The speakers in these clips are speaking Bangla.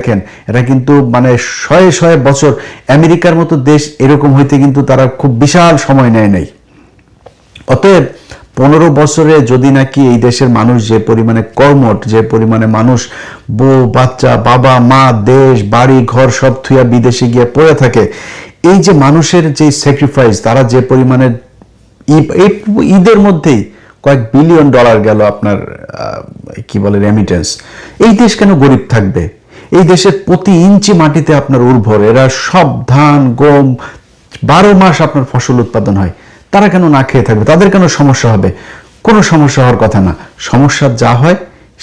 দেখেন, এটা কিন্তু মানে শয়ে শয়ে বছর আমেরিকার মতো দেশ এরকম হইতে কিন্তু তারা খুব বিশাল সময় নেয় নাই। অতএব 15 বছরে যদি নাকি এই দেশের মানুষ যে পরিমাণে কর্মঠ, যে পরিমাণে মানুষ বউ বাচ্চা বাবা মা দেশ বাড়ি ঘর সব থুয়া বিদেশে গিয়ে পড়ে থাকে, এই যে মানুষের যে স্যাক্রিফাইস, তারা যে পরিমাণে ঈদের মধ্যেই কয়েক বিলিয়ন ডলার গেল আপনার কি বলে রেমিটেন্স, এই দেশ কেন গরিব থাকবে? এই দেশের প্রতি ইঞ্চি মাটিতে আপনার উর্বর, এরা সব ধান গম 12 মাস আপনার ফসল উৎপাদন হয়, তারা কেন না খেয়ে থাকবে? তাদের কেন সমস্যা হবে? কোনো সমস্যা হওয়ার কথা না। সমস্যা যা হয়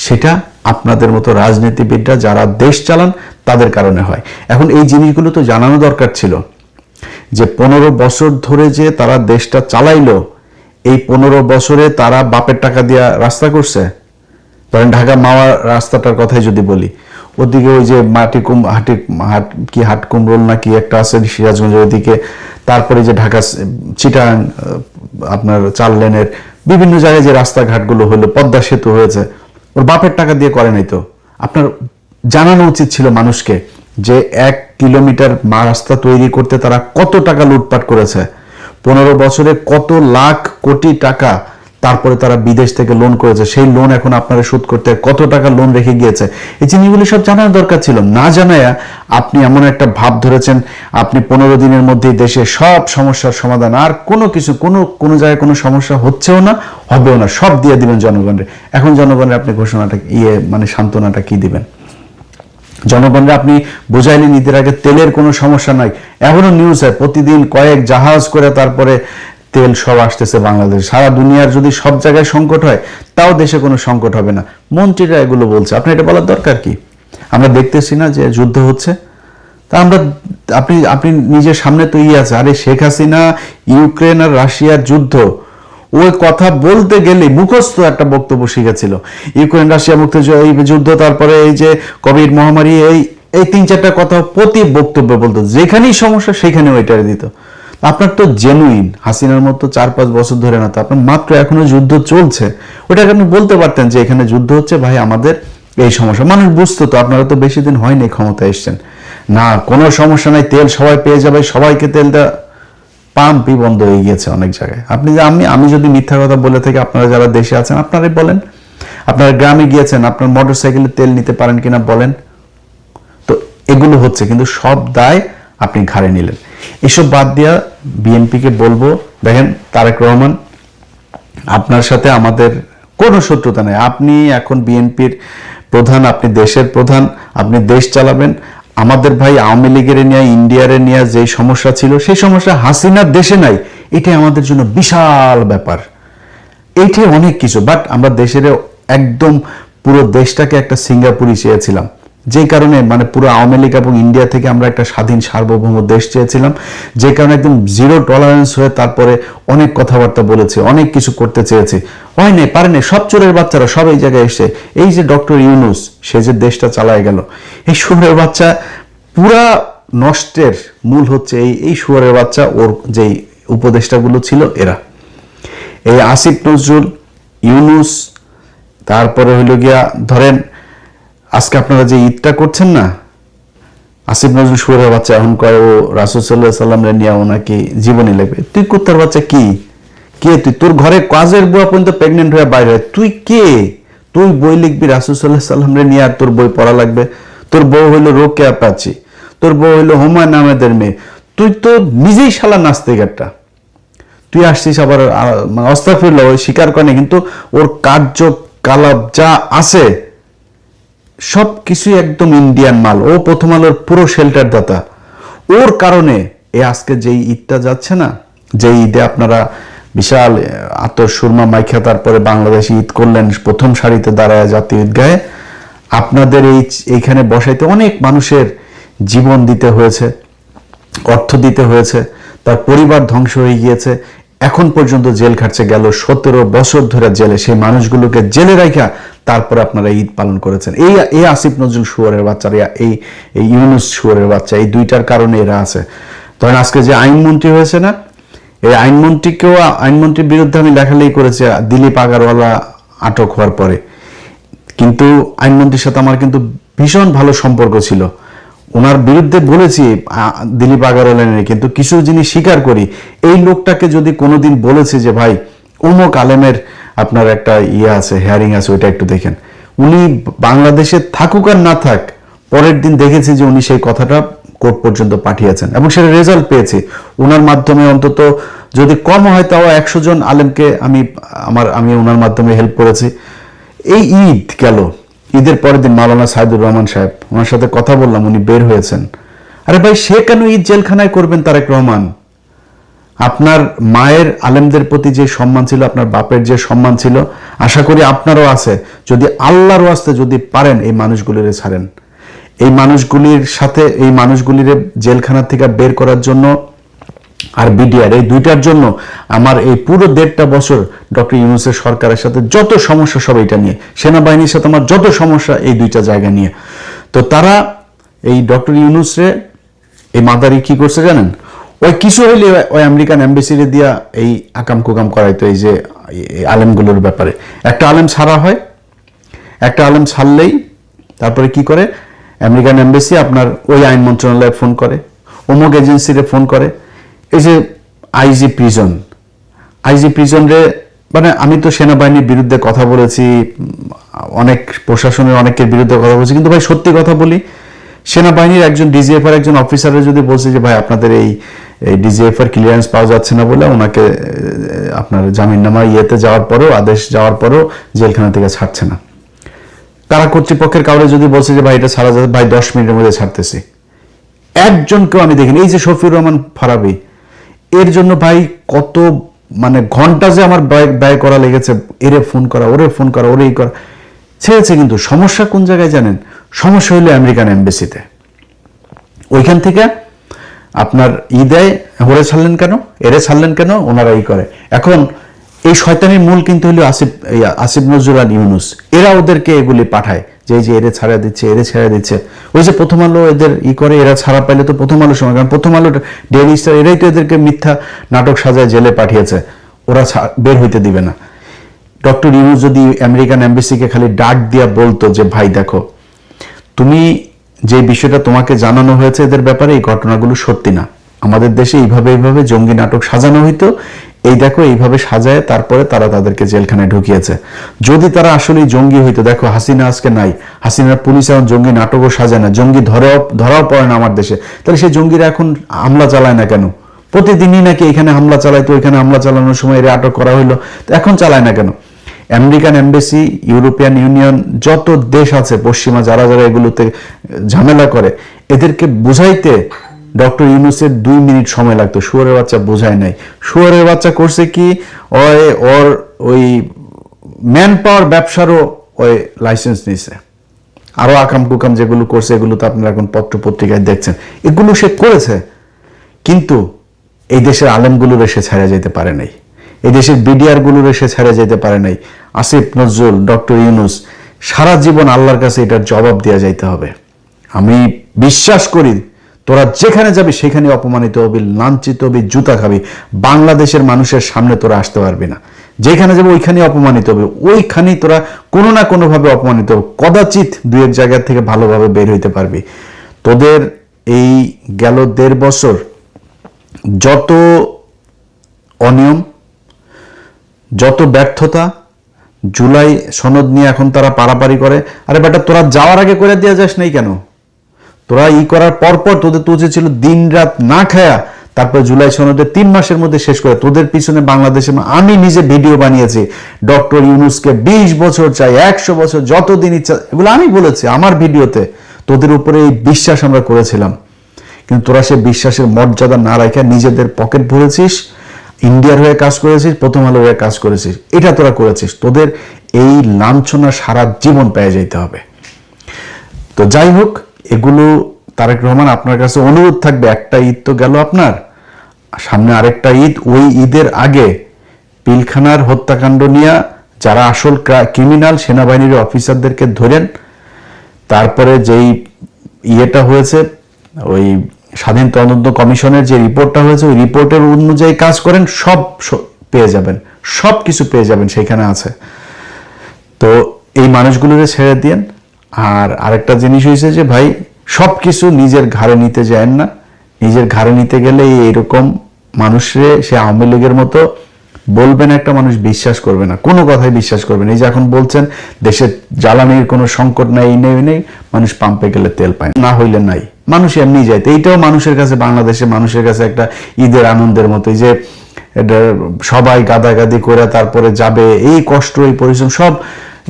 সেটা আপনাদের মতো রাজনীতিবিদরা যারা দেশ চালান তাদের কারণে হয়। এখন এই জিনিসগুলো তো জানানো দরকার ছিল যে 15 বছর ধরে যে তারা দেশটা চালাইলো, এই 15 বছরে তারা বাপের টাকা দিয়ে রাস্তা করছে। ধরেন ঢাকা মাওয়া রাস্তাটার কথাই যদি বলি, ওদিকে ওই যে হাট কুমরোল নাকি একটা আছে সিরাজগঞ্জের ওইদিকে, তারপরে যে ঢাকা চিটাগাং আপনার 4 লেনের বিভিন্ন জায়গায় যে রাস্তাঘাটগুলো হলো, পদ্মা সেতু হয়েছে, ওর বাপের টাকা দিয়ে করে নাই তো? আপনার জানানো উচিত ছিল মানুষকে যে 1 কিলোমিটার রাস্তা তৈরি করতে তারা কত টাকা লুটপাট করেছে, 15 বছরে কত লাখ কোটি টাকা তারপরে তারা বিদেশ থেকে লোন করেছে, সেই লোন এখন আপনারা শোধ করতে কত টাকা লোন রেখে গিয়েছে। এই জিনিসগুলি সব জানার দরকার ছিল। না জানায়া আপনি এমন একটা ভাব ধরেছেন আপনি 15 দিনের মধ্যেই দেশে সব সমস্যার সমাধান, আর কোনো কিছু কোনো জায়গায় কোনো সমস্যা হচ্ছেও না, হবেও না, সব দিয়ে দিবেন জনগণের। এখন জনগণের আপনি ঘোষণাটা মানে সান্ত্বনাটা কি দিবেন? জনগণরা আপনি বুঝাইলেন ঈদের আগে তেলের কোনো সমস্যা নাই, এখনো নিউজ হয় প্রতিদিন কয়েক জাহাজ করে তারপরে তেল সব আসতেছে বাংলাদেশ। সারা দুনিয়ার যদি সব জায়গায় সংকট হয় তাও দেশে কোনো সংকট হবে না, মন্ত্রীরা এগুলো বলছে। আপনি এটা বলার দরকার কি? আমরা দেখতেছি না যে যুদ্ধ হচ্ছে? তা আমরা আপনি নিজের সামনে তো আছে, আরে শেখ হাসিনা ইউক্রেন আর রাশিয়ার যুদ্ধ, ওই কথা বলতে গেলে মুখস্থ একটা বক্তব্য শিখেছিল, ইউক্রেন রাশিয়া মুক্ত এই যুদ্ধ, তারপরে এই যে কোভিড মহামারী, এই 3-4টা কথা প্রতি বক্তব্যে বলতো, যেখানেই সমস্যা সেখানে ওইটারে দিত। আপনার তো জেনুইন হাসিনার মতো 4-5 বছর ধরে না, তো আপনার মাত্র এখনো যুদ্ধ চলছে, ওটাকে আপনি বলতে পারতেন যে এখানে যুদ্ধ হচ্ছে ভাই, আমাদের এই সমস্যা, মানুষ বুঝতো তো। আপনারা তো বেশি দিন হয়নি ক্ষমতায় এসছেন, না কোনো সমস্যা নাই, তেল সবাই পেয়ে যাবে, সবাইকে তেল দেওয়া, পাম্পই বন্ধ হয়ে গিয়েছে অনেক জায়গায়। আপনি যে আমি যদি মিথ্যা কথা বলে থাকি, আপনারা যারা দেশে আছেন আপনারাই বলেন। আপনারা গ্রামে গিয়েছেন, আপনার মোটর সাইকেলে তেল নিতে পারেন কিনা বলেন তো। এগুলো হচ্ছে, কিন্তু সব দায় আপনি ঘাড়ে নিলেন। এসব বাদ দিয়া বিএনপিকে বলবো, দেখেন তারেক রহমান, আপনার সাথে আমাদের কোনো শত্রুতা নেই। আপনি এখন বিএনপির প্রধান, আপনি দেশের প্রধান, আপনি দেশ চালাবেন। আমাদের ভাই আওয়ামী লীগের নিয়ে ইন্ডিয়ারে নিয়ে যে সমস্যা ছিল, সেই সমস্যা হাসিনার দেশে নাই, এটাই আমাদের জন্য বিশাল ব্যাপার, এইটাই অনেক কিছু। বাট আমরা দেশের একদম পুরো দেশটাকে একটা সিঙ্গাপুরই চেয়েছিলাম, যে কারণে মানে পুরো আওয়ামী লীগ এবং ইন্ডিয়া থেকে আমরা একটা স্বাধীন সার্বভৌম দেশ চেয়েছিলাম, যে কারণে একদম জিরো টলারেন্স হয়ে তারপরে অনেক কথাবার্তা বলেছে, অনেক কিছু করতে চেয়েছে, হয় নাই, পারেনি। সব চোরের বাচ্চারা সব এই জায়গায় এসে, এই যে ডক্টর ইউনূস, সে যে দেশটা চালায় গেল, এই শুয়োরের বাচ্চা পুরা নষ্টের মূল হচ্ছে এই শুয়োরের বাচ্চা, ওর যেই উপদেষ্টাগুলো ছিল এরা, এই আসিফ নজরুল, ইউনূস, তারপরে হইল গিয়া ধরেন আজকে আপনারা যে ঈদটা করছেন না, আসিফ নজরুল শুয়োরের বাচ্চা এখন কয় ও রাসূল সাল্লাল্লাহু আলাইহি ওয়াসাল্লাম নিয়ে ওনাকে জীবনী লিখবে। তুই কুত্তার বাচ্চা কি? কে তুই? তোর ঘরে কাজের বুয়া পর্যন্ত প্রেগনেন্ট হয়ে বাইরে হয়, তুই কে? তুই বই লিখবি রাসূল সাল্লাল্লাহু আলাইহি ওয়াসাল্লাম নিয়ে, আর তোর বই পড়া লাগবে? তোর বউ হইলো রোকেয়া প্রাচী, তোর বউ হইলো হুমায়ুন আহমেদের মেয়ে, তুই তো নিজেই শালা নাস্তিক একটা। তুই আসছিস আবার আস্তাগফিরুল্লাহ, ওই স্বীকার করে না, কিন্তু ওর কার্যকলাপ যা আছে সব কিছুই একদম ইন্ডিয়ান মাল। ও প্রথম আলোর পুরো শেল্টার দাতা, ওর কারণে আজকে যেই ঈদটা যাচ্ছে না, যে ঈদে আপনারা বিশাল আতর সুরমা মাইখা তারপরে বাংলাদেশি ঈদ করলেন, প্রথম সারিতে দাঁড়ায় জাতীয় ঈদগাহে, আপনাদের এইখানে বসাইতে অনেক মানুষের জীবন দিতে হয়েছে, অর্থ দিতে হয়েছে, তার পরিবার ধ্বংস হয়ে গিয়েছে, এখন পর্যন্ত জেল খাটছে, গেল 17 বছর ধরে জেলে, সেই মানুষগুলোকে জেলে রাখা তারপরে আপনারা ঈদ পালন করেছেন। এই আসিফ নজরুল শুয়োরের বাচ্চারা, এই ইউনূস শুয়োরের বাচ্চা, এই দুইটার কারণে এরা আছে। ধরেন আজকে যে আইনমন্ত্রী হয়েছে না, এই আইনমন্ত্রীর বিরুদ্ধে আমি লেখালেখি করেছি দিলীপ আগারওয়ালা আটক হওয়ার পরে, কিন্তু আইনমন্ত্রীর সাথে আমার কিন্তু ভীষণ ভালো সম্পর্ক ছিল। ওনার বিরুদ্ধে বলেছি দিলীপ আগারওয়ালের, কিন্তু কিছু জিনিস স্বীকার করি, এই লোকটাকে যদি কোনোদিন বলেছে যে ভাই অমুক আলেমের আপনার একটা আছে, হেয়ারিং আছে, ওইটা একটু দেখেন, উনি বাংলাদেশে থাকুক আর না থাক, পরের দিন দেখেছি যে উনি সেই কথাটা কোর্ট পর্যন্ত পাঠিয়েছেন এবং সেটা রেজাল্ট পেয়েছে। ওনার মাধ্যমে অন্তত যদি কম হয় তাও 100 জন আলেমকে আমি ওনার মাধ্যমে হেল্প করেছি। এই ঈদ গেল, ঈদের পরের দিন মাওলানা সাইদুর রহমান সাহেব, ওনার সাথে কথা বললাম, উনি বের হয়েছেন। আরে ভাই, সে কেন ঈদ জেলখানায় করবেন? তারেক রহমান, আপনার মায়ের আলেমদের প্রতি যে সম্মান ছিল, আপনার বাপের যে সম্মান ছিল, আশা করি আপনারও আছে। যদি আল্লাহর ওয়াস্তে যদি পারেন এই মানুষগুলিরে ছাড়েন, এই মানুষগুলির সাথে এই মানুষগুলির জেলখানা থেকে বের করার জন্য আর বিডিআর, এই দুইটার জন্য আমার এই পুরো 1.5 বছর ডক্টর ইউনূসের সরকারের সাথে যত সমস্যা সব এটা নিয়ে, সেনাবাহিনীর সাথে আমার যত সমস্যা এই দুইটা জায়গা নিয়ে। তো তারা এই ডক্টর ইউনূসরে এই মাদারি কি করছে জানেন? ওই কিছু হইলে ওই আমেরিকান এম্বাসিরে দিয়া এই আকাম কুকাম করাইতো, এই যে আলেমগুলোর ব্যাপারে। একটা আলেম ছাড়া হয়, একটা আলেম ছাড়লেই তারপরে কি করে, আমেরিকান এম্বাসি আপনার ওই আইন মন্ত্রণালয়ে ফোন করে, অমুক এজেন্সিরে ফোন করে। এই যে আইজি প্রিজনরে, মানে আমি তো সেনাবাহিনীর বিরুদ্ধে কথা বলেছি, অনেক প্রশাসনের অনেকের বিরুদ্ধে কথা বলেছি, কিন্তু ভাই সত্যি কথা বলি, সেনাবাহিনীর একজন ডিজিএফআর একজন অফিসারের যদি বলছে যে ভাই আপনাদের এই ডিজিএফআর ক্লিয়ারেন্স পাওয়া যাচ্ছে না বলে ওনাকে আপনার জামিননামা যাওয়ার পরেও, আদেশ যাওয়ার পরেও জেলখানা থেকে ছাড়ছে না, কারা কর্তৃপক্ষের কাউরে যদি বলছে যে ভাই এটা ছাড়া যাবে, ভাই 10 মিনিটের মধ্যে ছাড়তেছি, একজনকেও আমি দেখিনি। এই যে শফিউর রহমান ফারাবি, এর জন্য ভাই কত মানে ঘন্টা যে আমার ব্যয় করা লেগেছে, এরে ফোন করা, ওরে ফোন করা, ওরে করা, ছেড়েছে। কিন্তু সমস্যা কোন জায়গায় জানেন? সমস্যা হইলো আমেরিকান এম্বাসিতে। ওইখান থেকে আপনার দেয়, ওরে ছাড়লেন কেন, এরে ছাড়লেন কেন, ওনারা করে। এখন এই শয়তানির মূল কিন্তু হলো আসিফ নজরুল আর ইউনূস, এরা ওদেরকে এগুলি পাঠায় যে এরে ছাড়া দিচ্ছে, এরে ছেড়ে দিচ্ছে। ওই যে প্রথম আলো এদের করে, এরা ছাড়া পাইলে তো প্রথম আলোর সময়, কারণ প্রথম আলো, ডেইলি স্টার, এরাই তো এদেরকে মিথ্যা নাটক সাজায় জেলে পাঠিয়েছে, ওরা বের হইতে দিবে না। ডক্টর ইউনূস যদি আমেরিকান এম্বাসিকে খালি ডাক দিয়া বলতো যে ভাই দেখো, তুমি যে বিষয়টা তোমাকে জানানো হয়েছে এদের ব্যাপারে, এই ঘটনাগুলো সত্যি না, আমাদের দেশে এইভাবে জঙ্গি নাটক সাজানো হইতো, এই দেখো এইভাবে সাজায় তারপরে তারা তাদেরকে জেলখানায় ঢুকিয়েছে। যদি তারা আসলে জঙ্গি হইতো, দেখো হাসিনা আজকে নাই, হাসিনার পুলিশ এখন জঙ্গি নাটকও সাজায় না, জঙ্গি ধরাও পড়ে না আমার দেশে, তাহলে সেই জঙ্গিরা এখন হামলা চালায় না কেন? প্রতিদিনই নাকি এখানে হামলা চালাইতো, ওইখানে হামলা চালানোর সময় এর আটক করা হইলো, তো এখন চালায় না কেন? আমেরিকান এম্বাসি, ইউরোপিয়ান ইউনিয়ন, যত দেশ আছে পশ্চিমা, যারা এগুলোতে ঝামেলা করে, এদেরকে বুঝাইতে ডক্টর ইউনূসের 2 মিনিট সময় লাগতো। শুয়োরের বাচ্চা বোঝায় নাই। শুয়োরের বাচ্চা করছে কি, ওর ওই ম্যান পাওয়ার ব্যবসারও ওই লাইসেন্স নিছে, আরো আকাম কুকাম যেগুলো করছে, এগুলো তো আপনারা এখন পত্র পত্রিকায় দেখছেন, এগুলো সে করেছে। কিন্তু এই দেশের আলেমগুলোর সে ছেড়ে যেতে পারে নাই, এই দেশের বিডিআর গুলোর সে ছেড়ে যেতে পারে নাই। আসিফ নজরুল, ডক্টর ইউনূস, সারা জীবন আল্লাহর কাছে এটার জবাব দেওয়া যাইতে হবে। আমি বিশ্বাস করি তোরা যেখানে যাবি সেখানে অপমানিত হবি, লাঞ্ছিত হবি, জুতা খাবি, বাংলাদেশের মানুষের সামনে তোরা আসতে পারবি না। যেখানে যাবে ওইখানে অপমানিত হবে, ওইখানেই তোরা কোনো না কোনো ভাবে অপমানিত হবে, কদাচিৎ 2-1 জায়গা থেকে ভালোভাবে বের হইতে পারবি। তোদের এই গেল 1.5 বছর যত অনিয়ম, যত ব্যর্থতা, জুলাই সনদ নিয়ে এখন তারা পারাপারি করে। আরে বেটা, তোরা যাওয়ার আগে করে দেওয়া যাস নাই কেন? তোরা করার পরপর তোদের তো উচিত ছিল দিন রাত না খায়া তারপর জুলাই সনদে 3 মাসের মধ্যে শেষ করে। তোদের পিছনে বাংলাদেশে আমি নিজে ভিডিও বানিয়েছি, ডক্টর ইউনূসকে 20 বছর চাই, 100 বছর, যতদিন ইচ্ছা, এগুলো আমি বলেছি আমার ভিডিওতে। তোদের উপরে এই বিশ্বাস আমরা করেছিলাম, কিন্তু তোরা সে বিশ্বাসের মর্যাদা না রাখা নিজেদের পকেট ভরেছিস, ইন্ডিয়ার হয়ে কাজ করেছিস, প্রথম আলোর হয়ে কাজ করেছিস, এটা তোরা করেছিস। তোদের এই লাঞ্ছনা সারা জীবন পেয়ে যেতে হবে। তো যাই হোক, এগুলো তারেক রহমান আপনার কাছে অনুরোধ থাকবে, একটা ঈদ তো গেল আপনার, সামনে আরেকটা ঈদ, ওই ঈদের আগে পিলখানার হত্যাকাণ্ড নিয়ে যারা আসল ক্রিমিনাল সেনাবাহিনীর অফিসারদেরকে ধরেন, তারপরে যেই ইয়েটা হয়েছে, ওই স্বাধীন তদন্ত কমিশনের যে রিপোর্টটা হয়েছে, ওই রিপোর্টের অনুযায়ী কাজ করেন, সব পেয়ে যাবেন, সব কিছু পেয়ে যাবেন, সেখানে আছে। তো এই মানুষগুলোরে ছেড়ে দিয়েন। আর আরেকটা জিনিস হয়েছে যে ভাই সবকিছু নিজের ঘাড়ে নিতে যায় না, নিজের ঘাড়ে নিতে গেলে এইরকম মানুষরে সে আওয়ামী লীগের মতো বলবেন একটা মানুষ বিশ্বাস করবে না, কোনো কথাই বিশ্বাস করবে না। এই যে এখন বলছেন দেশের জ্বালানির কোনো সংকট নাই, নেই, মানুষ পাম্পে গেলে তেল পায় না, হইলে নাই, মানুষ এমনি যায়। তো এইটাও মানুষের কাছে, বাংলাদেশের মানুষের কাছে একটা ঈদের আনন্দের মতো, যে এটা সবাই গাদাগাদি করে তারপরে যাবে, এই কষ্ট এই পরিশ্রম সব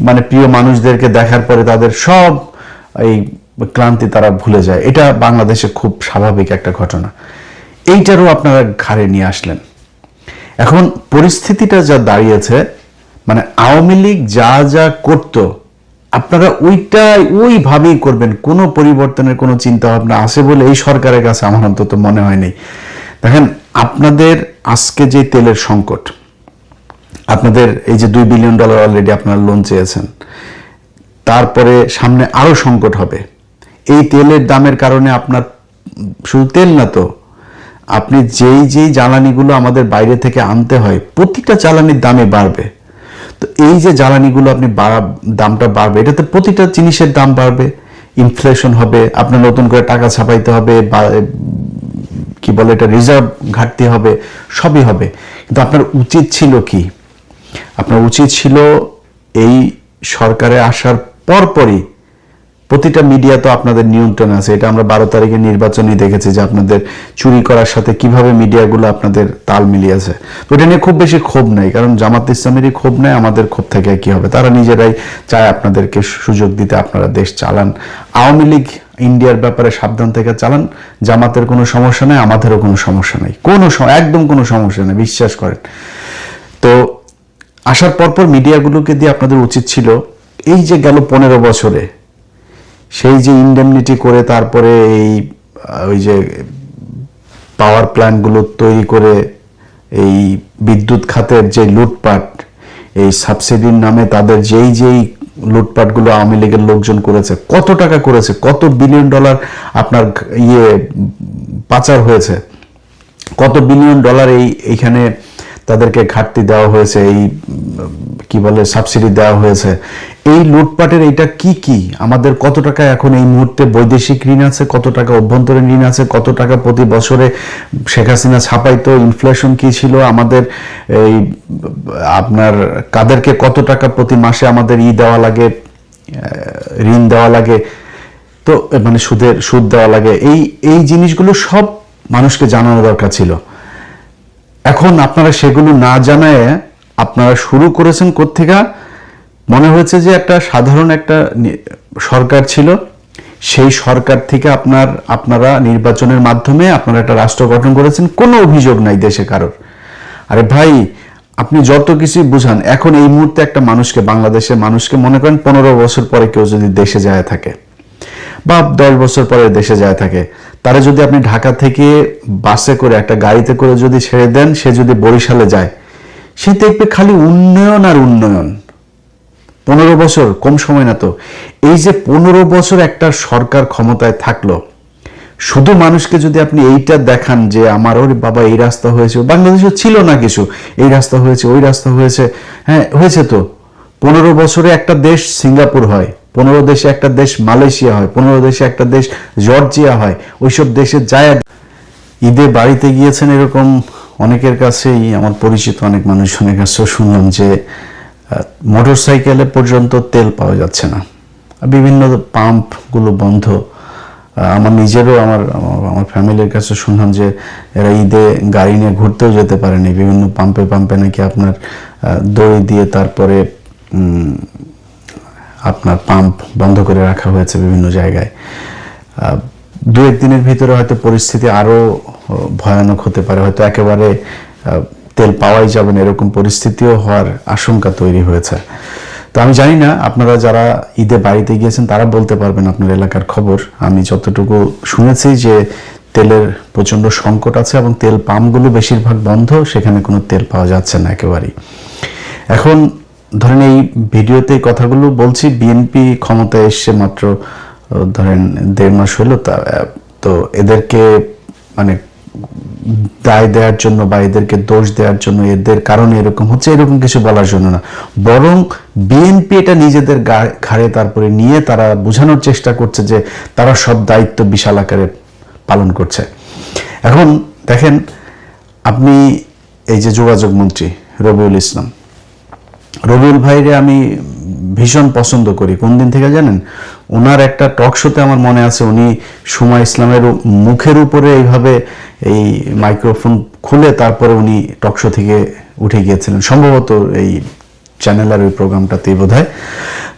মানে প্রিয় মানুষদেরকে দেখার পরে তাদের সব এই ক্লান্তি তারা ভুলে যায়। এটা বাংলাদেশে খুব স্বাভাবিক একটা ঘটনা। এইটারও আপনারা ঘাড়ে নিয়ে আসলেন। এখন পরিস্থিতিটা যা দাঁড়িয়েছে, মানে আওয়ামী লীগ যা যা করত আপনারা ওইভাবেই করবেন, কোনো পরিবর্তনের কোনো চিন্তা ভাবনা আছে বলে এই সরকারের কাছে আমার অন্তত মনে হয়নি। দেখেন আপনাদের আজকে যে তেলের সংকট, আপনাদের এই যে $2 বিলিয়ন অলরেডি আপনারা লোন চেয়েছেন, তারপরে সামনে আরো সংকট হবে। এই তেলের দামের কারণে আপনার শুধু তেল না তো, আপনি যেই জ্বালানিগুলো আমাদের বাইরে থেকে আনতে হয় প্রতিটা জ্বালানির দামে বাড়বে। তো এই যে জ্বালানিগুলো আপনি দামটা বাড়বে, এটাতে প্রতিটা জিনিসের দাম বাড়বে, ইনফ্লেশন হবে, আপনার নতুন করে টাকা ছাপাইতে হবে, কি বলে এটা রিজার্ভ ঘাটতি হবে, সবই হবে। কিন্তু আপনার উচিত ছিল কি? আপনার উচিত ছিল এই সরকারে আসার পরপরই, প্রতিটা মিডিয়া তো আপনাদের নিয়ন্ত্রণ আছে, এটা আমরা 12 তারিখের নির্বাচনই দেখেছি যে আপনাদের চুরি করার সাথে কিভাবে মিডিয়াগুলো আপনাদের তাল মিলিয়েছে। তো এটা নিয়ে খুব বেশি ক্ষোভ নাই, কারণ জামাত ইসলামেরই ক্ষোভ নেই, আমাদের ক্ষোভ থেকে কি হবে? তারা নিজেরাই চায় আপনাদেরকে সুযোগ দিতে, আপনারা দেশ চালান। আওয়ামী লীগ ইন্ডিয়ার ব্যাপারে সাবধান থেকে চালান, জামাতের কোনো সমস্যা নেই, আমাদেরও কোনো সমস্যা নেই, একদম কোনো সমস্যা নেই, বিশ্বাস করেন। তো আসার পরপর মিডিয়াগুলোকে দিয়ে আপনাদের উচিত ছিল এই যে গেল 15 বছরে সেই যে ইন্ডেমনিটি করে তারপরে ওই যে পাওয়ার প্ল্যান্টগুলো তৈরি করে এই বিদ্যুৎ খাতের যে লুটপাট, এই সাবসিডির নামে তাদের যেই লুটপাটগুলো আওয়ামী লীগের লোকজন করেছে, কত টাকা করেছে, কত $1 বিলিয়ন আপনার পাচার হয়েছে, কত $1 বিলিয়ন এইখানে তাদেরকে ঘাটতি দেওয়া হয়েছে, এই কি বলে সাবসিডি দেওয়া হয়েছে। এই লুটপাটের এইটা কি আমাদের কত টাকা এখন এই মুহূর্তে বৈদেশিক ঋণ আছে, কত টাকা অভ্যন্তরীণ ঋণ আছে, কত টাকা প্রতি বছরে শেখ হাসিনা ছাপাইতো, ইনফ্লেশন কি ছিল আমাদের, এই আপনার কাদেরকে কত টাকা প্রতি মাসে আমাদের দেওয়া লাগে, ঋণ দেওয়া লাগে, তো মানে সুদ দেওয়া লাগে, এই জিনিসগুলো সব মানুষকে জানানো দরকার ছিল। এখন আপনারা সেগুলো না জানায় আপনারা শুরু করেছেন কোত্থেকে? মনে হয়েছে যে একটা সাধারণ একটা সরকার ছিল, সেই সরকার থেকে আপনারা নির্বাচনের মাধ্যমে আপনারা একটা রাষ্ট্র গঠন করেছেন, কোনো অভিযোগ নাই দেশে কারোর। আরে ভাই আপনি যত কিছু বুঝান, এখন এই মুহূর্তে একটা মানুষকে, বাংলাদেশের মানুষকে মনে করেন 15 বছর পরে কেউ যদি দেশে যায় থাকে বা 10 বছর পরে দেশে যায় থাকে, তারা যদি আপনি ঢাকা থেকে বাসে করে একটা গাড়িতে করে যদি ছেড়ে দেন, সে যদি বরিশালে যায়, সে দেখবে খালি উন্নয়ন আর উন্নয়ন। 15 বছর কম সময় না তো। এই যে 15 বছর একটা সরকার ক্ষমতায় থাকলো, শুধু মানুষকে যদি আপনি এইটা দেখান যে আমার ওরে বাবা এই রাস্তা হয়েছে, বাংলাদেশে ছিল না কিছু, এই রাস্তা হয়েছে, ওই রাস্তা হয়েছে, হ্যাঁ হয়েছে তো। 15 বছরে একটা দেশ সিঙ্গাপুর হয়, 15 দেশে একটা দেশ মালয়েশিয়া হয়, 15 দেশে একটা দেশ জর্জিয়া হয়। ওইসব দেশে যায় ঈদে বাড়িতে গিয়েছেন এরকম অনেকের কাছেই, আমার পরিচিত অনেক মানুষজনের কাছেও শুনলাম যে মোটর সাইকেলে পর্যন্ত তেল পাওয়া যাচ্ছে না, বিভিন্ন পাম্পগুলো বন্ধ। আমার নিজেরও আমার ফ্যামিলির কাছে শুনলাম যে এরা ঈদে গাড়ি নিয়ে ঘুরতেও যেতে পারেনি, বিভিন্ন পাম্পে নাকি আপনার দড়ি দিয়ে তারপরে আপনার পাম্প বন্ধ করে রাখা হয়েছে বিভিন্ন জায়গায়। 2-1 দিনের ভিতরে হয়তো পরিস্থিতি আরো ভয়ানক হতে পারে, হয়তো একেবারে তেল পাওয়াই যাবে না, এরকম পরিস্থিতিও হওয়ার আশঙ্কা তৈরি হয়েছে। তো আমি জানি না আপনারা যারা ঈদে বাড়িতে গিয়েছেন তারা বলতে পারবেন আপনার এলাকার খবর। আমি যতটুকু শুনেছি যে তেলের প্রচন্ড সংকট আছে এবং তেল পাম্পগুলো বেশিরভাগ বন্ধ, সেখানে কোনো তেল পাওয়া যাচ্ছে না একেবারেই। এখন ধরেন এই ভিডিওতে কথাগুলো বলছি, বিএনপি ক্ষমতায় এসছে মাত্র ধরেন 1.5 মাস হলো, তো এদেরকে মানে দায় দেওয়ার জন্য বা এদেরকে দোষ দেওয়ার জন্য, এদের কারণে এরকম হচ্ছে, এরকম কিছু বলার জন্য না, বরং বিএনপি এটা নিজেদের ঘাড়ে তারপরে নিয়ে তারা বোঝানোর চেষ্টা করছে যে তারা সব দায়িত্ব বিশাল আকারে পালন করছে। এখন দেখেন, আপনি এই যে যোগাযোগ মন্ত্রী রবিউল ইসলাম, রবিউল ভাইরে আমি ভীষণ পছন্দ করি। কোন দিন থেকে জানেন? ওনার একটা টক শোতে আমার মনে আছে উনি সুমা ইসলামের মুখের উপরে এইভাবে এই মাইক্রোফোন খুলে তারপরে উনি টক শো থেকে উঠে গিয়েছিলেন, সম্ভবত এই চ্যানেলের ওই প্রোগ্রামটাতেই বোধহয়,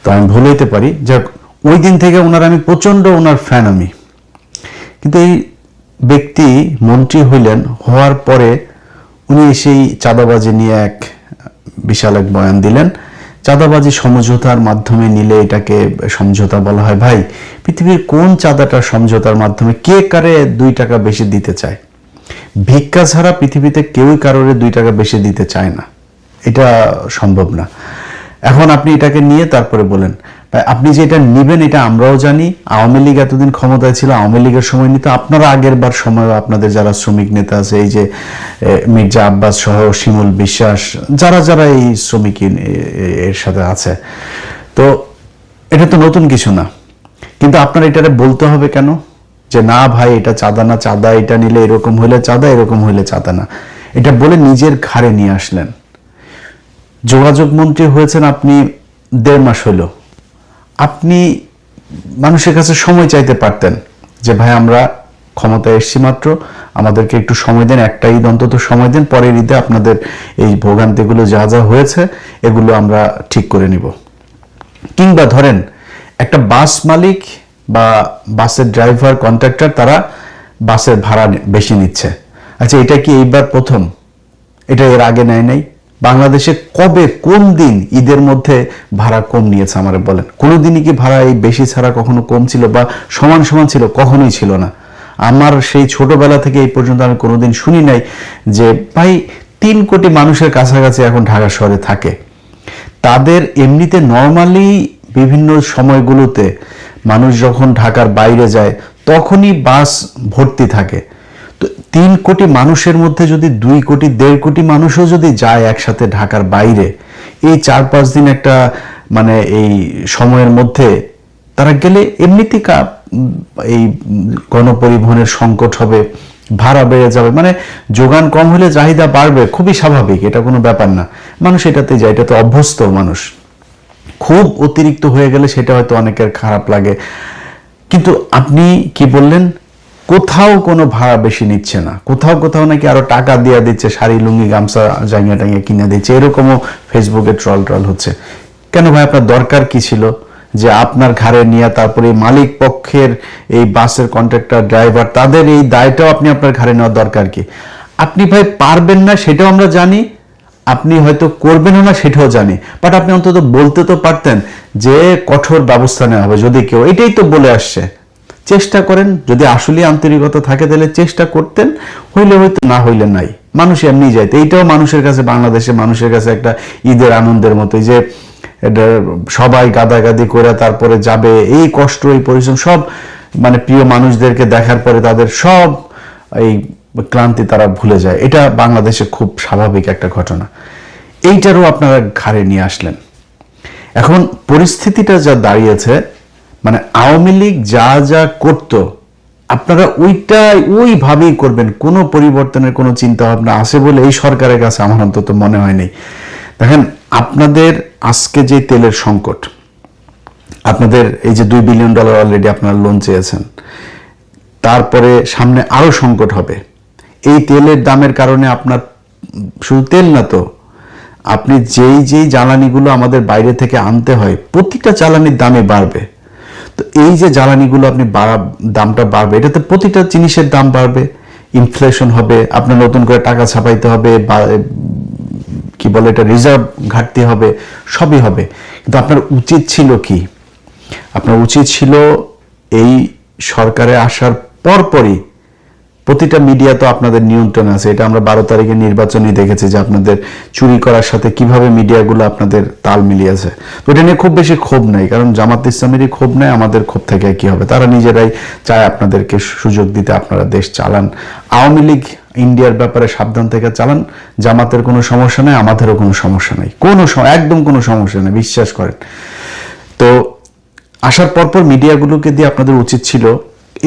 তো আমি ভুলে যেতে পারি। যাক, ওই দিন থেকে ওনার প্রচণ্ড ওনার ফ্যান আমি। কিন্তু এই ব্যক্তি মন্ত্রী হইলেন, হওয়ার পরে উনি সেই চাঁদাবাজি নিয়ে এক বিশাল এক বয়ান দিলেন। চাঁদাবাজি সমঝোতার মাধ্যমে নিলে এটাকে সমঝোতা বলা হয়। ভাই, পৃথিবীর কোন চাঁদাটা সমঝোতার মাধ্যমে? কে কারে 2 টাকা বেশি দিতে চায়? ভিক্ষা ছাড়া পৃথিবীতে কেউই কারোরে 2 টাকা বেশি দিতে চায় না, এটা সম্ভব না। এখন আপনি এটাকে নিয়ে তারপরে বলেন আপনি যে এটা নিবেন এটা আমরাও জানি। আওয়ামী লীগ এতদিন ক্ষমতায় ছিল, আওয়ামী লীগের সময় নিত, আপনারা আগের বার সময় আপনাদের যারা শ্রমিক নেতা আছে, এই যে মির্জা আব্বাস সহ শিমুল বিশ্বাস, যারা যারা এই শ্রমিক এর সাথে আছে, তো এটা তো নতুন কিছু না। কিন্তু আপনারা এটারে বলতে হবে কেন যে না ভাই এটা চাঁদা না, চাঁদা এটা নিলে এরকম হইলে চাঁদা, এরকম হইলে চাঁদা না, এটা বলে নিজের ঘাড়ে নিয়ে আসলেন। যোগাযোগ মন্ত্রী হয়েছেন আপনি 1.5 মাস হইল, আপনি মানুষের কাছে সময় চাইতে পারতেন যে ভাই আমরা ক্ষমতায় এসছি মাত্র, আমাদেরকে একটু সময় দেন, একটা ঈদ অন্তত সময় দেন, পরের ঈদে আপনাদের এই ভোগান্তিগুলো যা যা হয়েছে এগুলো আমরা ঠিক করে নিব। কিংবা ধরেন একটা বাস মালিক বা বাসের ড্রাইভার, কন্ট্রাক্টর, তারা বাসের ভাড়া বেশি নিচ্ছে। আচ্ছা, এটা কি এইবার প্রথম? এটা এর আগে নেয় নাই? বাংলাদেশে কবে, কোন দিন ঈদের মধ্যে ভাড়া কম নিয়েছে আমারে বলেন? কোনোদিনই কি ভাড়া এই বেশি ছাড়া কখনো কম ছিল বা সমান সমান ছিল? কখনোই ছিল না। আমার সেই ছোটবেলা থেকে এই পর্যন্ত আমি কোনোদিন শুনি নাই যে ভাই 3 কোটি মানুষের কাছাকাছি এখন ঢাকা শহরে থাকে, তাদের এমনিতে নর্মালি বিভিন্ন সময়গুলোতে মানুষ যখন ঢাকার বাইরে যায় তখনই বাস ভর্তি থাকে। তো 3 কোটি মানুষের মধ্যে যদি 2 কোটি 1.5 কোটি মানুষও যদি যায় একসাথে ঢাকার বাইরে, এই 4-5 দিন একটা মানে এই সময়ের মধ্যে তারা গেলে এমনিতেই এই গণপরিবহনের সংকট হবে, ভাড়া বেড়ে যাবে, মানে যোগান কম হলে চাহিদা বাড়বে, খুবই স্বাভাবিক, এটা কোনো ব্যাপার না। মানুষ এটাতে যায়, এটা তো অভ্যস্ত মানুষ। খুব অতিরিক্ত হয়ে গেলে সেটা হয়তো অনেকের খারাপ লাগে। কিন্তু আপনি কি বললেন? কোথাও কোনো ভাড়া বেশি নিচ্ছে না, কোথাও কোথাও নাকি আরো টাকা দিয়ে দিচ্ছে, শাড়ি লুঙ্গি গামছা জাঙ্গিয়া টাঙ্গিয়া কিনে দিচ্ছে, এরকমও ফেসবুকে ট্রল হচ্ছে। কেন ভাই, আপনার দরকার কি ছিল যে আপনার ঘাড়ে নিয়ে তারপরে মালিক পক্ষের এই বাসের কন্ট্রাক্টর, ড্রাইভার, তাদের এই দায়টাও আপনি আপনার ঘাড়ে নেওয়ার দরকার কি? আপনি ভাই পারবেন না সেটাও আমরা জানি, আপনি হয়তো করবেনও না সেটাও জানি, বাট আপনি অন্তত বলতে তো পারতেন যে কঠোর ব্যবস্থা নেওয়া হবে যদি কেউ, এটাই তো বলে আসছে। চেষ্টা করেন, যদি আসলে আন্তরিকতা থাকে তাহলে চেষ্টা করতেন, হইলে হয়তো, না হইলে নাই, মানুষ এমনি যাইতে। এইটাও মানুষের কাছে, বাংলাদেশে মানুষের কাছে একটা ঈদের আনন্দের মতো, যে সবাই গাদাগাদি করে তারপরে যাবে, এই কষ্ট এই পরিশ্রম সব মানে প্রিয় মানুষদেরকে দেখার পরে তাদের সব এই ক্লান্তি তারা ভুলে যায়। এটা বাংলাদেশে খুব স্বাভাবিক একটা ঘটনা। এইটারও আপনারা ঘাড়ে নিয়ে আসলেন। এখন পরিস্থিতিটা যা দাঁড়িয়েছে, মানে আওয়ামী লীগ যা যা করত আপনারা ওইভাবেই করবেন, কোনো পরিবর্তনের কোনো চিন্তা ভাবনা আছে বলে এই সরকারের কাছে আমার অন্তত মনে হয়নি। দেখেন, আপনাদের আজকে যে তেলের সংকট, আপনাদের এই যে $2 বিলিয়ন অলরেডি আপনারা লোন চেয়েছেন, তারপরে সামনে আরো সংকট হবে। এই তেলের দামের কারণে আপনার শুধু তেল না তো, আপনি যেই জ্বালানিগুলো আমাদের বাইরে থেকে আনতে হয়, প্রতিটা জ্বালানির দামে বাড়বে। তো এই যে জ্বালানিগুলো আপনি দামটা বাড়বে, এটাতে প্রতিটা জিনিসের দাম বাড়বে, ইনফ্লেশন হবে, আপনার নতুন করে টাকা ছাপাইতে হবে, কি বলে এটা, রিজার্ভ ঘাটতি হবে, সবই হবে। কিন্তু আপনার উচিত ছিল কি? আপনার উচিত ছিল এই সরকারে আসার পরপরই, প্রতিটা মিডিয়া তো আপনাদের নিয়ন্ত্রণ আছে, এটা আমরা 12 তারিখে নির্বাচনই দেখেছি যে আপনাদের চুরি করার সাথে কিভাবে মিডিয়াগুলো আপনাদের তাল মিলিয়েছে। তো এটা নিয়ে খুব বেশি ক্ষোভ নাই, কারণ জামাত ইসলামেরই ক্ষোভ নাই, আমাদের ক্ষোভ থেকে কি হবে? তারা নিজেরাই চায় আপনাদেরকে সুযোগ দিতে, আপনারা দেশ চালান। আওয়ামী লীগ ইন্ডিয়ার ব্যাপারে সাবধান থেকে চালান। জামাতের কোনো সমস্যা নেই, আমাদেরও কোনো সমস্যা নেই, একদম কোনো সমস্যা নেই, বিশ্বাস করেন। তো আসার পরপর মিডিয়াগুলোকে দিয়ে আপনাদের উচিত ছিল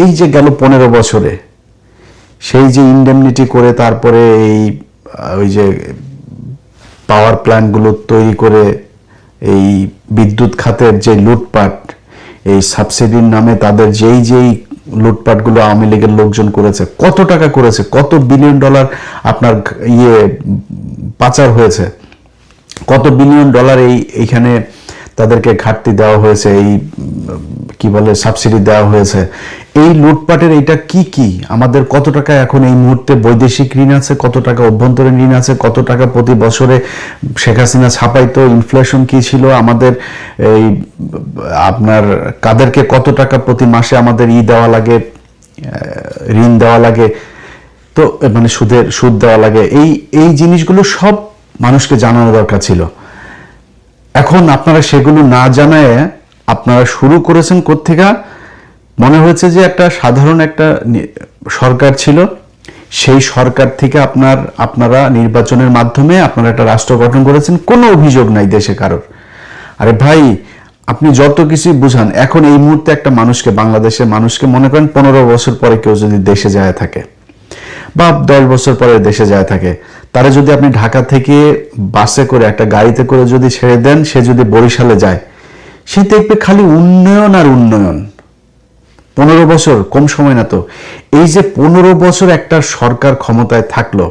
এই যে গেল 15 বছরে সেই যে ইন্ডেমনিটি করে তারপরে ওই যে পাওয়ার প্ল্যান্টগুলো তৈরি করে এই বিদ্যুৎ খাতের যে লুটপাট, এই সাবসিডির নামে তাদের যেই লুটপাটগুলো আওয়ামী লীগের লোকজন করেছে, কত টাকা করেছে, কত বিলিয়ন ডলার আপনার পাচার হয়েছে, কত বিলিয়ন ডলার এইখানে তাদেরকে ঘাটতি দেওয়া হয়েছে, এই কি বলে সাবসিডি দেওয়া হয়েছে। এই লুটপাটের এইটা কি আমাদের কত টাকা এখন এই মুহূর্তে বৈদেশিক ঋণ আছে, কত টাকা অভ্যন্তরীণ ঋণ আছে, কত টাকা প্রতি বছরে শেখ হাসিনা ছাপাইতো, ইনফ্লেশন কি ছিল আমাদের, এই আপনার কাদেরকে কত টাকা প্রতি মাসে আমাদের দেওয়া লাগে, ঋণ দেওয়া লাগে, তো মানে সুদ দেওয়া লাগে। এই জিনিসগুলো সব মানুষকে জানানো দরকার ছিল। এখন আপনারা সেগুলো না জানায় আপনারা শুরু করেছেন কোত্থেকে? মনে হয়েছে যে একটা সাধারণ একটা সরকার ছিল, সেই সরকার থেকে আপনারা নির্বাচনের মাধ্যমে আপনারা একটা রাষ্ট্র গঠন করেছেন, কোনো অভিযোগ নাই দেশে কারোর। আরে ভাই, আপনি যত কিছুই বুঝান, এখন এই মুহূর্তে একটা মানুষকে, বাংলাদেশের মানুষকে মনে করেন 15 বছর পরে কেউ যদি দেশে যায় থাকে বা 10 বছর পরে দেশে যায় থাকে, তারা যদি আপনি ঢাকা থেকে বাসে করে একটা গাড়িতে করে যদি ছেড়ে দেন, সে যদি বরিশালে যায়, সে দেখবে খালি উন্নয়ন আর উন্নয়ন। 15 বছর কম সময় না তো। এই যে 15 বছর একটা সরকার ক্ষমতায় থাকলো,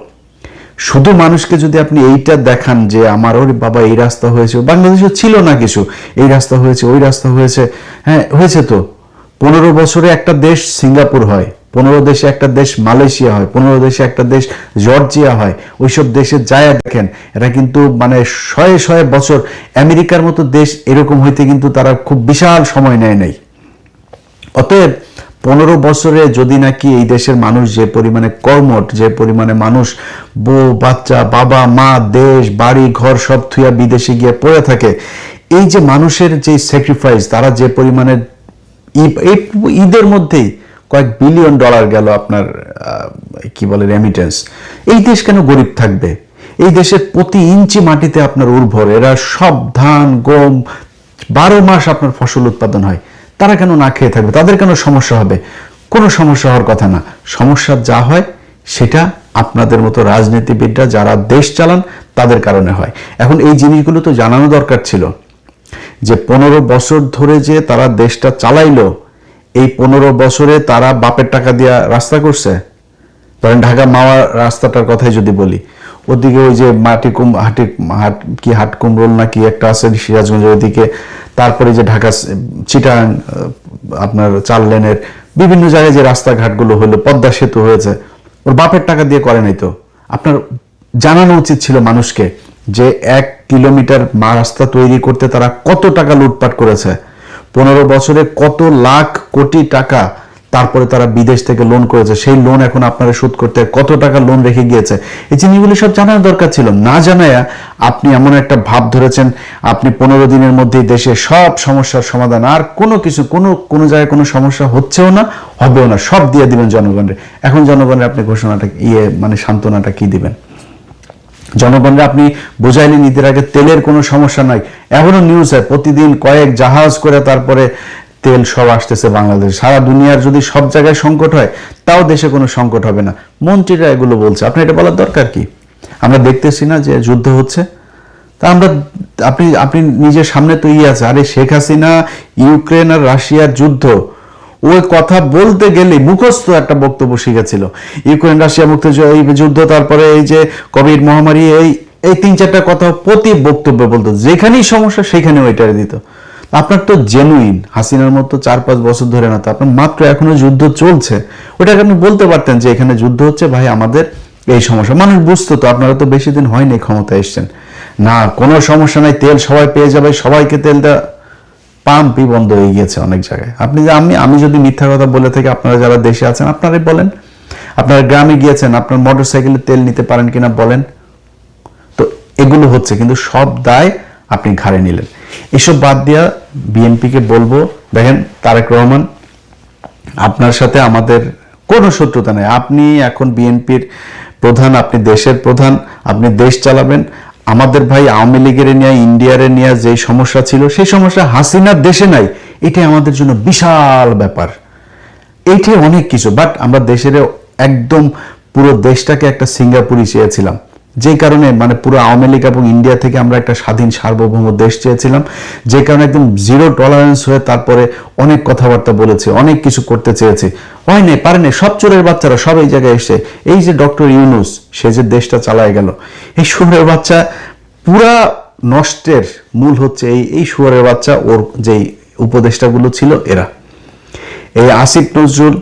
শুধু মানুষকে যদি আপনি এইটা দেখান যে আমার ওরে বাবা এই রাস্তা হয়েছে, বাংলাদেশে ছিল না কিছু, এই রাস্তা হয়েছে, ওই রাস্তা হয়েছে, হ্যাঁ হয়েছে তো। 15 বছরে একটা দেশ সিঙ্গাপুর হয়, 15 দেশে একটা দেশ মালয়েশিয়া হয়, 15 দেশে একটা দেশ জর্জিয়া হয়। ওইসব দেশে যায় দেখেন, এটা কিন্তু মানে শয়ে বছর। আমেরিকার মতো দেশ এরকম হইতে কিন্তু তারা খুব বিশাল সময় নেয় নাই। অতএব 15 বছরে যদি নাকি এই দেশের মানুষ যে পরিমাণে কর্মঠ, যে পরিমাণে মানুষ বউ বাচ্চা বাবা মা দেশ বাড়ি ঘর সব থুয়া বিদেশে গিয়ে পড়ে থাকে, এই যে মানুষের যে স্যাক্রিফাইস, তারা যে পরিমাণে ঈদের মধ্যেই কয়েক বিলিয়ন ডলার গেল আপনার কি বলে রেমিটেন্স, এই দেশ কেন গরিব থাকবে? এই দেশের প্রতি ইঞ্চি মাটিতে আপনার উর্বর, এরা সব ধান গম 12 মাস আপনার ফসল উৎপাদন হয়, তারা কেন না খেয়ে থাকবে? তাদের কেন সমস্যা হবে? কোনো সমস্যা হওয়ার কথা না। সমস্যা যা হয় সেটা আপনাদের মতো রাজনীতিবিদরা যারা দেশ চালান তাদের কারণে হয়। এখন এই জিনিসগুলো তো জানানো দরকার ছিল যে 15 বছর ধরে যে তারা দেশটা চালাইলো, এই 15 বছরে তারা বাপের টাকা দিয়ে রাস্তা করছে। ধরেন ঢাকা মাওয়া রাস্তাটার কথাই যদি বলি, ওদিকে ওই যে হাট কুমরোল না কি একটা আছে সিরাজগঞ্জের ওদিকে, তারপরে যে ঢাকা চিটাগাং আপনার 4 লেনের বিভিন্ন জায়গায় যে রাস্তাঘাটগুলো হলো, পদ্মা সেতু হয়েছে, ওর বাপের টাকা দিয়ে করে নাই তো। আপনার জানানো উচিত ছিল মানুষকে যে 1 কিলোমিটার রাস্তা তৈরি করতে তারা কত টাকা লুটপাট করেছে, 15 বছরে কত লাখ কোটি টাকা তারপরে তারা বিদেশ থেকে লোন করেছে, সেই লোন এখন আপনারা শোধ করতে কত টাকা লোন রেখে গিয়েছে। এই জিনিসগুলো সব জানার দরকার ছিল। না জানায়া আপনি এমন একটা ভাব ধরেছেন আপনি 15 দিনের মধ্যেই দেশে সব সমস্যার সমাধান, আর কোনো কিছু কোনো জায়গায় কোনো সমস্যা হচ্ছেও না, হবেও না, সব দিয়ে দিবেন জনগণের। এখন জনগণের আপনি ঘোষণাটা মানে সান্ত্বনাটা কি দিবেন? জনগণরা আপনি বুঝাইলেন ঈদের আগে তেলের কোনো সমস্যা নাই, এখনো নিউজ হয় প্রতিদিন কয়েক জাহাজ করে তারপরে তেল সব আসতেছে বাংলাদেশ। সারা দুনিয়ার যদি সব জায়গায় সংকট হয় তাও দেশে কোনো সংকট হবে না। মন্ত্রীরা এগুলো বলছে, আপনি এটা বলার দরকার কি? আমরা দেখতেছি না যে যুদ্ধ হচ্ছে? তা আপনি নিজের সামনে তো আছে, আরে শেখ হাসিনা ইউক্রেন আর রাশিয়ার যুদ্ধ, ওই কথা বলতে গেলে মুখস্থ একটা বক্তব্য শিখেছিল, ইউক্রেন রাশিয়া মুক্ত এই যুদ্ধ, তারপরে এই যে কোভিড মহামারী, এই 3-4টা কথা প্রতি বক্তব্য বলতো, যেখানেই সমস্যা সেখানে ওইটারে দিত। আপনার তো জেনুইন হাসিনার মতো 4-5 বছর ধরে না, তো আপনার মাত্র এখনো যুদ্ধ চলছে, ওটাকে আপনি বলতে পারতেন যে এখানে যুদ্ধ হচ্ছে ভাই, আমাদের এই সমস্যা, মানুষ বুঝতো তো। আপনারা তো বেশি দিন হয়নি ক্ষমতায় এসছেন, না কোনো সমস্যা নাই, তেল সবাই পেয়ে যাবে, সবাইকে তেল দেওয়া, পাম্পই বন্ধ হয়ে গিয়েছে অনেক জায়গায়। আপনি যে আমি যদি মিথ্যা কথা বলে থাকি, আপনারা যারা দেশে আছেন আপনারাই বলেন, আপনারা গ্রামে গিয়েছেন, আপনার মোটরসাইকেলে তেল নিতে পারেন কিনা বলেন তো। এগুলো হচ্ছে, কিন্তু সব দায় আপনি ঘাড়ে নিলেন। এসব বাদ দিয়া বিএনপিকে বলবো, দেখেন তারেক রহমান, আপনার সাথে আমাদের কোনো শত্রুতা নেই। আপনি এখন বিএনপির প্রধান, আপনি দেশের প্রধান, আপনি দেশ চালাবেন। আমাদের ভাই আওয়ামী লীগের নিয়ে, ইন্ডিয়ার নিয়ে যে সমস্যা ছিল, সেই সমস্যা হাসিনার দেশে নাই। এটাই আমাদের জন্য বিশাল ব্যাপার, এইটাই অনেক কিছু। বাট আমরা দেশের একদম পুরো দেশটাকে একটা সিঙ্গাপুরই চেয়েছিলাম, যে কারণে মানে পুরো আওয়ামী লীগ এবং ইন্ডিয়া থেকে আমরা একটা স্বাধীন সার্বভৌম দেশ চেয়েছিলাম, যে কারণে একদম জিরো টলারেন্স হয়ে তারপরে অনেক কথাবার্তা বলেছে, অনেক কিছু করতে চেয়েছে, হয় নাই, পারে নাই। সব চোরের বাচ্চারা সব এই জায়গায় এসে, এই যে ডক্টর ইউনূস, সে যে দেশটা চালায় গেল, এই শুয়োরের বাচ্চা পুরা নষ্টের মূল হচ্ছে এই শুয়োরের বাচ্চা, ওর যেই উপদেষ্টাগুলো ছিল এরা, এই আসিফ নজরুল,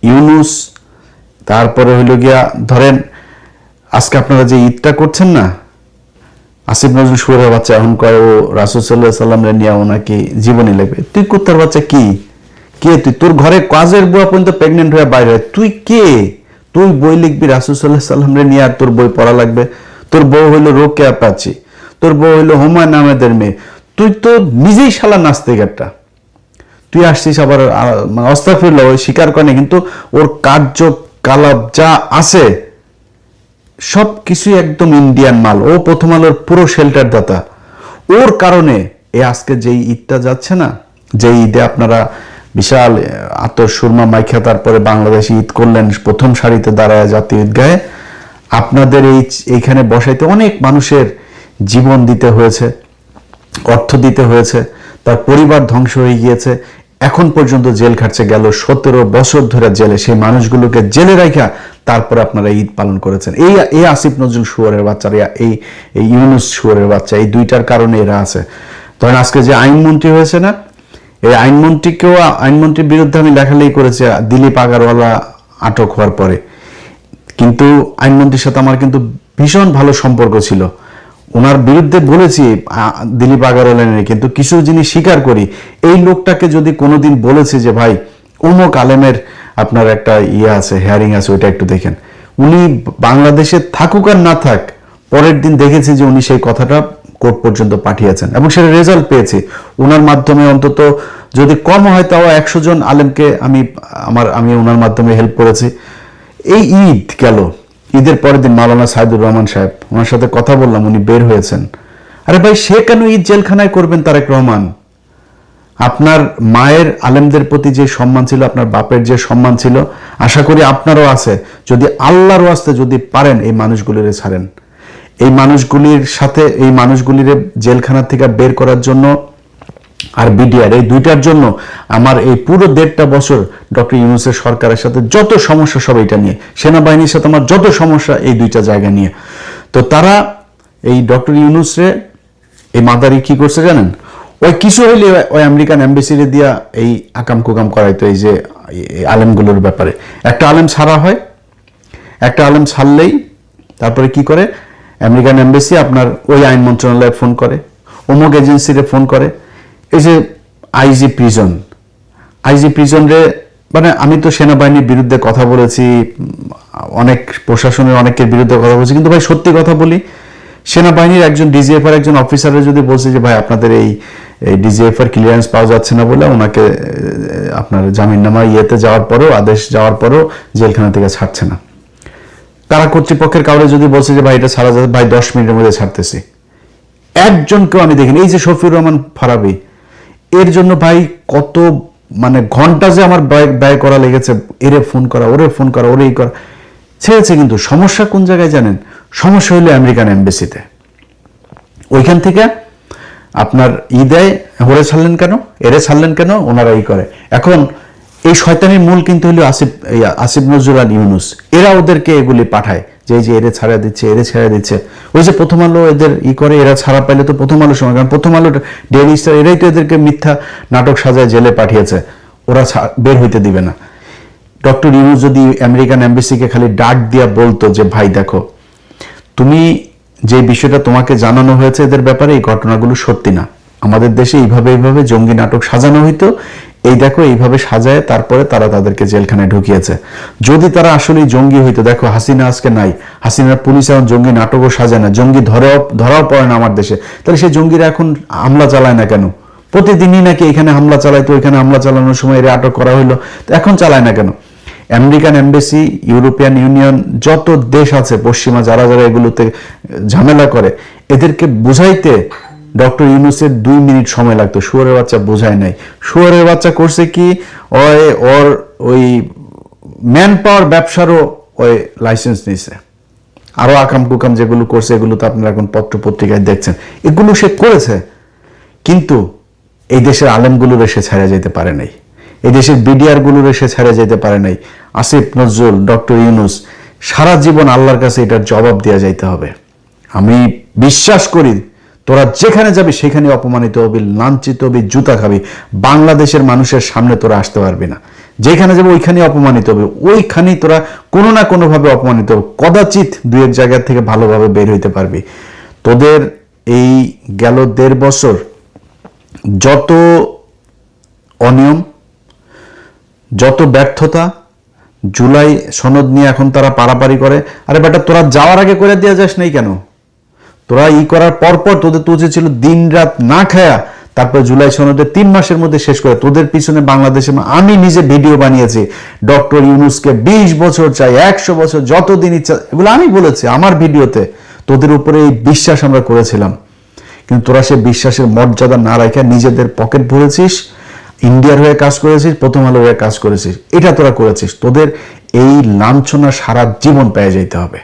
ইউনূস, তারপরে হইল গিয়া ধরেন আজকে আপনারা যে ঈদটা করছেন না, আসিফ নজরুল শুয়োরের বাচ্চা এখন কয় ও রাসূল সাল্লাল্লাহু আলাইহি ওয়াসাল্লাম নিয়ে ওনাকে জীবনী লিখবে। তুই কুত্তার বাচ্চা কি? কে তুই? তোর ঘরে কাজের বুয়া পর্যন্ত প্রেগনেন্ট হয়ে বাইরে হয়, তুই কে? তুই বই লিখবি রাসূল সাল্লাল্লাহু আলাইহি ওয়াসাল্লাম নিয়ে, আর তোর বই পড়া লাগবে? তোর বউ হইলো রোকেয়া প্রাচী, তোর বউ হইলো হুমায়ুন আহমেদের মেয়ে, তুই তো নিজেই শালা নাস্তিক একটা। তুই আসছিস আবার আস্তাগফিরুল্লাহ, ওই স্বীকার করে, কিন্তু ওর কার্যকলাপ যা আছে সব কিছুই একদম ইন্ডিয়ান মাল। ও প্রথম আলোর পুরো শেল্টার দাতা। ওর কারণে এ আজকে যেই ঈদটা যাচ্ছে না, যে ঈদে আপনারা বিশাল আতশসুরমা মাইখা তারপরে বাংলাদেশে ঈদ করলেন, প্রথম সারিতে দাঁড়ায় জাতীয় ঈদগাহে, আপনাদের এইখানে বসাইতে অনেক মানুষের জীবন দিতে হয়েছে, অর্থ দিতে হয়েছে, তার পরিবার ধ্বংস হয়ে গিয়েছে, এখন পর্যন্ত জেল খাটছে, গেল 17 বছর ধরে জেলে। সেই মানুষগুলোকে জেলে রাখা তারপরে আপনারা ঈদ পালন করেছেন। এই আসিফ নজরুল শুয়োরের বাচ্চা, এই ইউনূস শুয়োরের বাচ্চা, এই দুইটার কারণে এরা আছে। ধরেন আজকে যে আইনমন্ত্রী হয়েছে না, এই আইনমন্ত্রীর বিরুদ্ধে আমি লেখালেখি করেছি দিলীপ আগারওয়ালা আটক হওয়ার পরে, কিন্তু আইনমন্ত্রীর সাথে আমার কিন্তু ভীষণ ভালো সম্পর্ক ছিল। ওনার বিরুদ্ধে বলেছি দিলীপ আগারওয়ালা নিয়ে, কিন্তু কিছু জিনিস স্বীকার করি। এই লোকটাকে যদি কোনোদিন বলেছে যে ভাই অমুক আলেমের আপনার একটা ইয়ে আছে, হেয়ারিং আছে, ওইটা একটু দেখেন, উনি বাংলাদেশে থাকুক আর না থাক, পরের দিন দেখেছি যে উনি সেই কথাটা কোর্ট পর্যন্ত পাঠিয়েছেন এবং সেটা রেজাল্ট পেয়েছি। ওনার মাধ্যমে অন্তত যদি কম হয় তাও 100 জন আলেমকে আমি ওনার মাধ্যমে হেল্প করেছি। এই ঈদ গেল, ঈদের পরের দিন মাওলানা সাইদুর রহমান সাহেব, ওনার সাথে কথা বললাম, উনি বের হয়েছেন। আরে ভাই, সে কেন ঈদ জেলখানায় করবেন? তারেক রহমান, আপনার মায়ের আলেমদের প্রতি যে সম্মান ছিল, আপনার বাপের যে সম্মান ছিল, আশা করি আপনারও আছে। যদি আল্লাহর ওয়াস্তে যদি পারেন এই মানুষগুলিরে ছাড়েন, এই মানুষগুলির সাথে, এই মানুষগুলির জেলখানা থেকে বের করার জন্য আর বিডিআর, এই দুইটার জন্য আমার এই পুরো 1.5 বছর ডক্টর ইউনূসের সরকারের সাথে যত সমস্যা সব এটা নিয়ে, সেনাবাহিনীর সাথে আমার যত সমস্যা এই দুইটা জায়গা নিয়ে। তো তারা এই ডক্টর ইউনূসরে এই মাদারি কি করছে জানেন? ওই কিছু হইলে ওই আমেরিকান এম্বাসিরে দিয়া এই আকাম কুকাম করাইতো, এই যে আলেমগুলোর ব্যাপারে। একটা আলেম ছাড়া হয়, একটা আলেম ছাড়লেই তারপরে কি করে, আমেরিকান এম্বাসি আপনার ওই আইন মন্ত্রণালয়ে ফোন করে, অমুক এজেন্সিরে ফোন করে। এই যে আইজি প্রিজনরে, মানে আমি তো সেনাবাহিনীর বিরুদ্ধে কথা বলেছি, অনেক প্রশাসনের অনেকের বিরুদ্ধে কথা বলছি, কিন্তু ভাই সত্যি কথা বলি, সেনাবাহিনীর একজন ডিজিএফআর একজন অফিসারের যদি বলছে যে ভাই আপনাদের এই ডিজিএফআর ক্লিয়ারেন্স পাওয়া যাচ্ছে না বলে ওনাকে আপনার জামিননামা ইয়েতে যাওয়ার পরেও, আদেশ যাওয়ার পরেও জেলখানা থেকে ছাড়ছে না, কারা কর্তৃপক্ষের কাউরে যদি বলছে যে ভাই এটা ছাড়া যাচ্ছে, ভাই 10 মিনিটের মধ্যে ছাড়তেছি, একজনকেও আমি দেখিনি। এই যে শফিউর রহমান ফারাবি, এর জন্য ভাই কত মানে ঘন্টা যে আমার ব্যয় করা লেগেছে, এরে ফোন করা, ওরে ফোন করা, ওরে এই করা, ছেড়েছে। কিন্তু সমস্যা কোন জায়গায় জানেন? সমস্যা হইলো আমেরিকান এম্বাসিতে। ওইখান থেকে আপনার দেয়, ওরে ছাড়লেন কেন, এরে ছাড়লেন কেন, ওনারা ই করে। এখন এই শয়তানির মূল কিন্তু হলো আসিফ নজরুল আর ইউনূস, এরা ওদেরকে এগুলি পাঠায় যে এই যে এরে ছাড়া দিচ্ছে, এরে ছেড়ে দিচ্ছে। ওই যে প্রথম আলো এদের ই করে, এরা ছাড়া পাইলে তো প্রথম আলোর সময়, কারণ প্রথম আলো, ডেইলি স্টার, এরাই তো এদেরকে মিথ্যা নাটক সাজায় জেলে পাঠিয়েছে, ওরা বের হইতে দিবে না। ডক্টর ইউনূস যদি আমেরিকান এম্বাসিকে খালি ডাক দিয়া বলতো যে ভাই দেখো, তুমি যে বিষয়টা তোমাকে জানানো হয়েছে এদের ব্যাপারে, এই ঘটনাগুলো সত্যি না, আমাদের দেশে এইভাবে জঙ্গি নাটক সাজানো হইতো, এই দেখো এইভাবে সাজায় তারপরে তারা তাদেরকে জেলখানায় ঢুকিয়েছে। যদি তারা আসলে জঙ্গি হইতো, দেখো হাসিনা আজকে নাই, হাসিনার পুলিশ এখন জঙ্গি নাটকও সাজায় না, জঙ্গি ধরাও পড়ে না আমার দেশে, তাহলে সেই জঙ্গিরা এখন হামলা চালায় না কেন? প্রতিদিনই নাকি এখানে হামলা চালায়, তো এখানে হামলা চালানোর সময় এর আটক করা হইলো, তো এখন চালায় না কেন? আমেরিকান এমবাসি, ইউরোপিয়ান ইউনিয়ন, যত দেশ আছে পশ্চিমা যারা যারা এগুলোতে ঝামেলা করে, এদেরকে বুঝাইতে ডক্টর ইউনূসের 2 মিনিট সময় লাগতো। শুয়োরের বাচ্চা বোঝায় নাই। শুয়োরের বাচ্চা করছে কি, ওর ওই ম্যান পাওয়ার ব্যবসারও ওই লাইসেন্স নিছে। আরো আকাম কুকাম যেগুলো করছে এগুলো তো আপনারা এখন পত্র পত্রিকায় দেখছেন, এগুলো সে করেছে। কিন্তু এই দেশের আলেমগুলোর এসে ছেড়ে যেতে পারে নাই, এই দেশের বিডিআর গুলোর এসে ছেড়ে যেতে পারে নাই। আসিফ নজরুল, ডক্টর ইউনূস, সারা জীবন আল্লাহর কাছে এটার জবাব দেওয়া যাইতে হবে। আমি বিশ্বাস করি তোরা যেখানে যাবি সেখানে অপমানিত হবি, লাঞ্ছিত হবি, জুতা খাবি। বাংলাদেশের মানুষের সামনে তোরা আসতে পারবি না। যেখানে যাবো ওইখানেই অপমানিত হবে, ওইখানেই তোরা কোনো না কোনো ভাবে অপমানিত হবে। কদাচিৎ 2-1 জায়গা থেকে ভালোভাবে বের হইতে পারবি। তোদের এই গেল 1.5 বছর যত অনিয়ম, যত ব্যর্থতা, জুলাই সনদ নিয়ে এখন তারা পারাপারি করে। আরে বেটা, তোরা যাওয়ার আগে করে দেওয়া যাস নাই কেন? তোরা করার পরপর তোদের তো উচিত ছিল দিন রাত না খায়া তারপর জুলাই সনদে 3 মাসের মধ্যে শেষ করে। তোদের পিছনে বাংলাদেশে আমি নিজে ভিডিও বানিয়েছি, ডক্টর ইউনূসকে 20 বছর চাই, 100 বছর, যতদিন ইচ্ছা, এগুলো আমি বলেছি আমার ভিডিওতে। তোদের উপরে এই বিশ্বাস আমরা করেছিলাম, কিন্তু তোরা সে বিশ্বাসের মর্যাদা না রাখা নিজেদের পকেট ভরেছিস, ইন্ডিয়ার হয়ে কাজ করেছিস, প্রথম আলোর হয়ে কাজ করেছিস, এটা তোরা করেছিস। তোদের এই লাঞ্ছনা সারা জীবন পেয়ে যেতে হবে।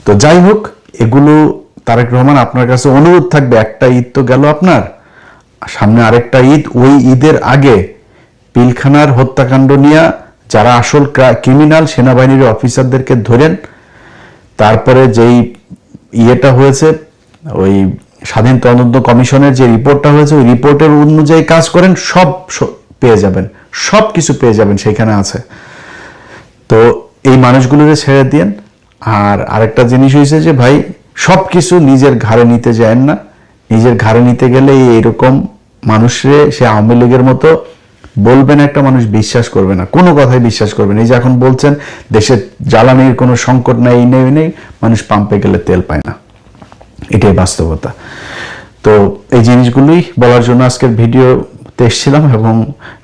তো যাই হোক, এগুলো তারেক রহমান আপনার কাছে অনুরোধ থাকবে, একটা ঈদ তো গেল আপনার, সামনে আরেকটা ঈদ, ওই ঈদের আগে পিলখানার হত্যাকাণ্ড নিয়ে যারা আসল ক্রিমিনাল সেনাবাহিনীর অফিসারদেরকে ধরেন। তারপরে যেই ইয়েটা হয়েছে, ওই স্বাধীন তদন্ত কমিশনের যে রিপোর্টটা হয়েছে, ওই রিপোর্টের অনুযায়ী কাজ করেন, সব পেয়ে যাবেন, সব কিছু পেয়ে যাবেন, সেখানে আছে। তো এই মানুষগুলোকে ছেড়ে দিয়েন। আর আরেকটা জিনিস হয়েছে যে ভাই, সব কিছু নিজের ঘাড়ে নিতে যায় না। নিজের ঘাড়ে নিতে গেলে এইরকম মানুষরে, সে আওয়ামী লীগের মতো বলবেন একটা মানুষ বিশ্বাস করবে না, কোনো কথাই বিশ্বাস করবে না। এই যে এখন বলছেন দেশের জ্বালানির কোনো সংকট নাই, নেই, মানুষ পাম্পে গেলে তেল পায় না, এটাই বাস্তবতা। তো এই জিনিসগুলোই বলার জন্য আজকের ভিডিওতে এসেছিলাম, এবং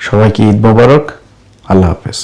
সবাইকে ঈদ মোবারক, আল্লাহ হাফেজ।